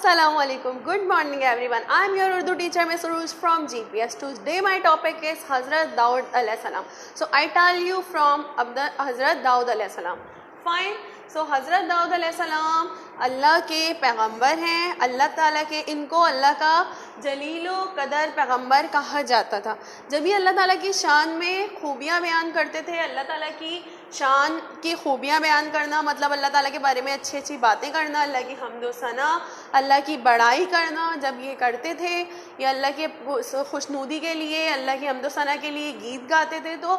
Assalamu alaikum. Good morning everyone. I am your Urdu teacher Ms. Uruj from GPS. Today my topic is Hazrat Daud alayhi salam. So I tell you from Hazrat Daud alayhi salam. Fine. So Hazrat Daud alayhi salam اللہ کے پیغمبر ہیں. اللہ تعالیٰ کے ان کو اللہ کا جلیل و قدر پیغمبر کہا جاتا تھا. جب یہ اللہ تعالیٰ کی شان میں خوبیاں بیان کرتے تھے, اللہ تعالیٰ کی شان کی خوبیاں بیان کرنا مطلب اللہ تعالیٰ کے بارے میں اچھی اچھی باتیں کرنا, اللہ کی حمد و ثنا, اللہ کی بڑائی کرنا. جب یہ کرتے تھے یا اللہ کے خوشنودی کے لیے, اللہ کی حمد و ثنا کے لیے گیت گاتے تھے, تو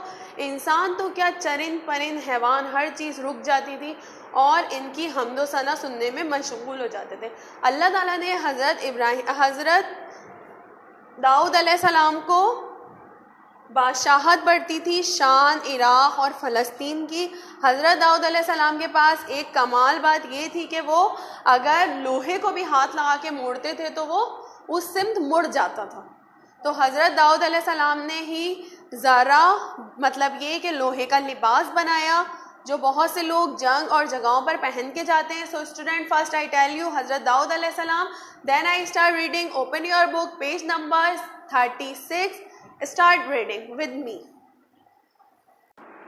انسان تو کیا چرند پرند حیوان ہر چیز رک جاتی تھی اور ان کی حمد و ثنا سننے میں مشغول ہو جاتے تھے. اللہ تعالیٰ نے حضرت داؤد علیہ السلام کو بادشاہت بڑھتی تھی شان عراق اور فلسطین کی. حضرت داؤد علیہ السلام کے پاس ایک کمال بات یہ تھی کہ وہ اگر لوہے کو بھی ہاتھ لگا کے موڑتے تھے تو وہ اس سمت مڑ جاتا تھا. تو حضرت داؤد علیہ السلام نے ہی ذرا مطلب یہ کہ لوہے کا لباس بنایا جو بہت سے لوگ جنگ اور جگہوں پر پہن کے جاتے ہیں. So student, first I tell you حضرت داؤد علیہ السلام, then I start reading. Open your book, page number 36. Start reading with me.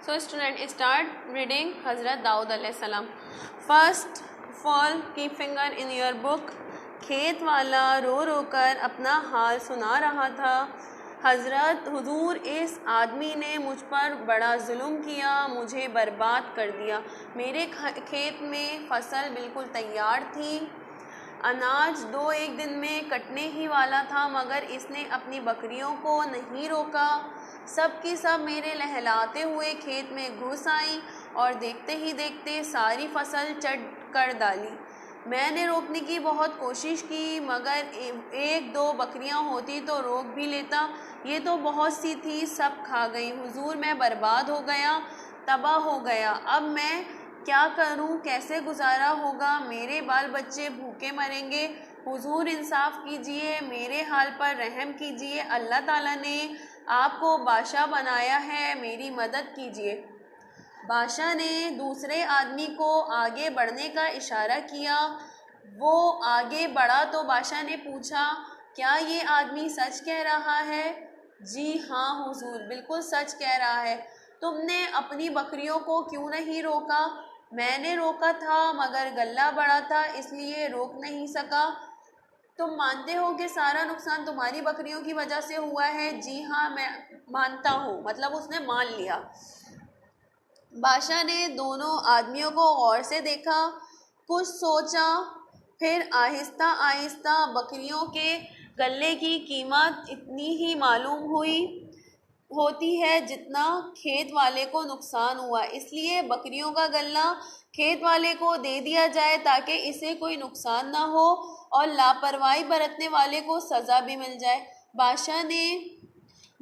So student, start reading Hazrat Daud alayhi salam. First of all, keep finger in your book. کھیت والا رو رو کر اپنا حال سنا رہا تھا. حضور اس آدمی نے مجھ پر بڑا ظلم کیا, مجھے برباد کر دیا. میرے کھیت میں فصل بالکل تیار تھی, اناج 2-1 دن میں کٹنے ہی والا تھا, مگر اس نے اپنی بکریوں کو نہیں روکا. سب کی سب میرے لہلاتے ہوئے کھیت میں گھس آئیں اور دیکھتے ہی دیکھتے ساری فصل چٹ کر ڈالی. میں نے روکنے کی بہت کوشش کی, مگر 1-2 بکریاں ہوتی تو روک بھی لیتا. یہ تو بہت سی تھی, سب کھا گئی. حضور میں برباد ہو گیا, تباہ ہو گیا. اب میں کیا کروں, کیسے گزارا ہوگا, میرے بال بچے بھوکے مریں گے. حضور انصاف کیجئے, میرے حال پر رحم کیجئے. اللہ تعالیٰ نے آپ کو بادشاہ بنایا ہے, میری مدد کیجئے. بادشاہ نے دوسرے آدمی کو آگے بڑھنے کا اشارہ کیا. وہ آگے بڑھا تو بادشاہ نے پوچھا, کیا یہ آدمی سچ کہہ رہا ہے؟ جی ہاں حضور, بالکل سچ کہہ رہا ہے. تم نے اپنی بکریوں کو کیوں نہیں روکا؟ میں نے روکا تھا, مگر غلہ بڑا تھا اس لیے روک نہیں سکا. تم مانتے ہو کہ سارا نقصان تمہاری بکریوں کی وجہ سے ہوا ہے؟ جی ہاں میں مانتا ہوں, مطلب اس نے مان لیا. بادشاہ نے دونوں آدمیوں کو غور سے دیکھا, کچھ سوچا, پھر آہستہ آہستہ بکریوں کے غلے کی قیمت اتنی ہی معلوم ہوتی ہے جتنا کھیت والے کو نقصان ہوا, اس لیے بکریوں کا غلہ کھیت والے کو دے دیا جائے تاکہ اسے کوئی نقصان نہ ہو اور لاپرواہی برتنے والے کو سزا بھی مل جائے. بادشاہ نے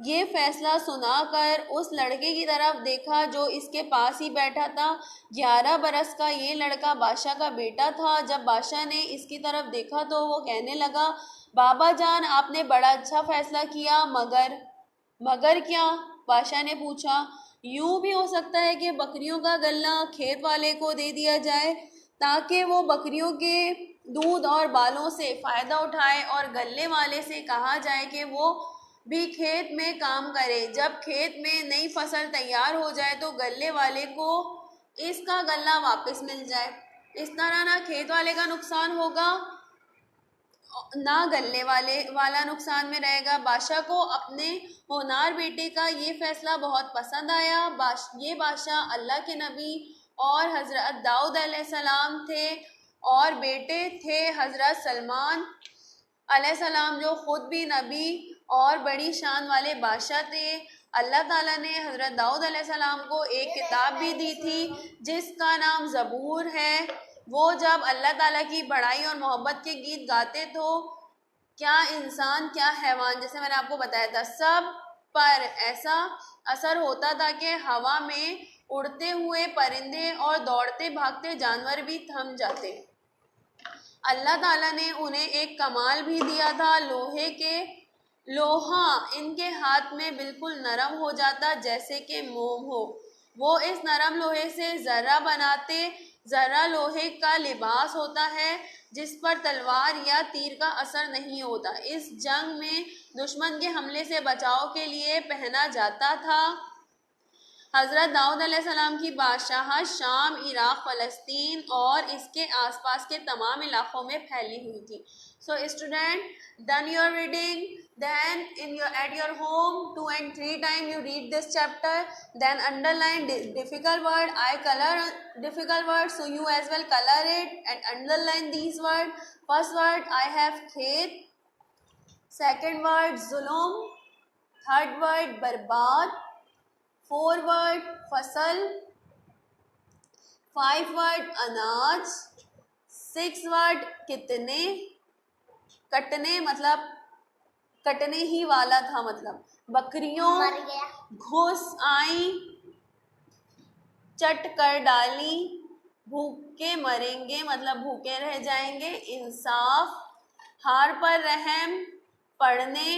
یہ فیصلہ سنا کر اس لڑکے کی طرف دیکھا جو اس کے پاس ہی بیٹھا تھا. 11 برس کا یہ لڑکا بادشاہ کا بیٹا تھا. جب بادشاہ نے اس کی طرف دیکھا تو وہ کہنے لگا, بابا جان آپ نے بڑا اچھا فیصلہ کیا, مگر کیا؟ بادشاہ نے پوچھا. یوں بھی ہو سکتا ہے کہ بکریوں کا غلہ کھیت والے کو دے دیا جائے تاکہ وہ بکریوں کے دودھ اور بالوں سے فائدہ اٹھائے, اور غلے والے سے کہا جائے کہ وہ بھی کھیت میں کام کرے. جب کھیت میں نئی فصل تیار ہو جائے تو غلے والے کو اس کا غلہ واپس مل جائے. اس طرح نہ کھیت والے کا نقصان ہوگا نہ غلے والا نقصان میں رہے گا. بادشاہ کو اپنے ہونہار بیٹے کا یہ فیصلہ بہت پسند آیا. یہ بادشاہ اللہ کے نبی اور حضرت داؤد علیہ السلام تھے, اور بیٹے تھے حضرت سلیمان علیہ السلام جو خود بھی نبی اور بڑی شان والے بادشاہ تھے. اللہ تعالیٰ نے حضرت داؤد علیہ السلام کو ایک کتاب بھی دی تھی جس کا نام زبور ہے. وہ جب اللہ تعالیٰ کی بڑائی اور محبت کے گیت گاتے تو کیا انسان کیا حیوان, جیسے میں نے آپ کو بتایا تھا, سب پر ایسا اثر ہوتا تھا کہ ہوا میں اڑتے ہوئے پرندے اور دوڑتے بھاگتے جانور بھی تھم جاتے. اللہ تعالیٰ نے انہیں ایک کمال بھی دیا تھا, لوہا ان کے ہاتھ میں بالکل نرم ہو جاتا جیسے کہ موم ہو. وہ اس نرم لوہے سے ذرہ بناتے. ذرہ لوہے کا لباس ہوتا ہے. جس پر تلوار یا تیر کا اثر نہیں ہوتا. اس جنگ میں دشمن کے حملے سے بچاؤ کے لیے پہنا جاتا تھا. حضرت داؤد علیہ السلام کی بادشاہت شام، عراق، فلسطین اور اس کے آس پاس کے تمام علاقوں میں پھیلی ہوئی تھی. So student, done your reading. Then at your home 2 and 3 times you read this chapter. Then underline difficult word. I color difficult word, so you as well color it and underline these words. First word I have khet. Second word zulum. Third word barbad. 4 word fasal. 5 word anaj. 6 word kitne. کٹنے مطلب کٹنے ہی والا تھا, مطلب بکریوں گھس آئیں, چٹ کر ڈالی, بھوکے مریں گے مطلب بھوکے رہ جائیں گے, انصاف, ہار پر رحم, پڑھنے,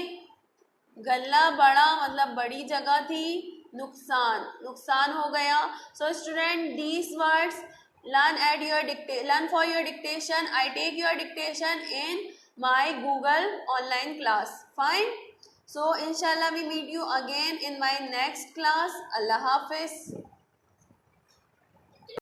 گلہ بڑا مطلب بڑی جگہ تھی, نقصان نقصان ہو گیا. So student, these words learn for your dictation. I take your dictation in my Google online class. Fine. So inshallah we meet you again in my next class. Allah Hafiz.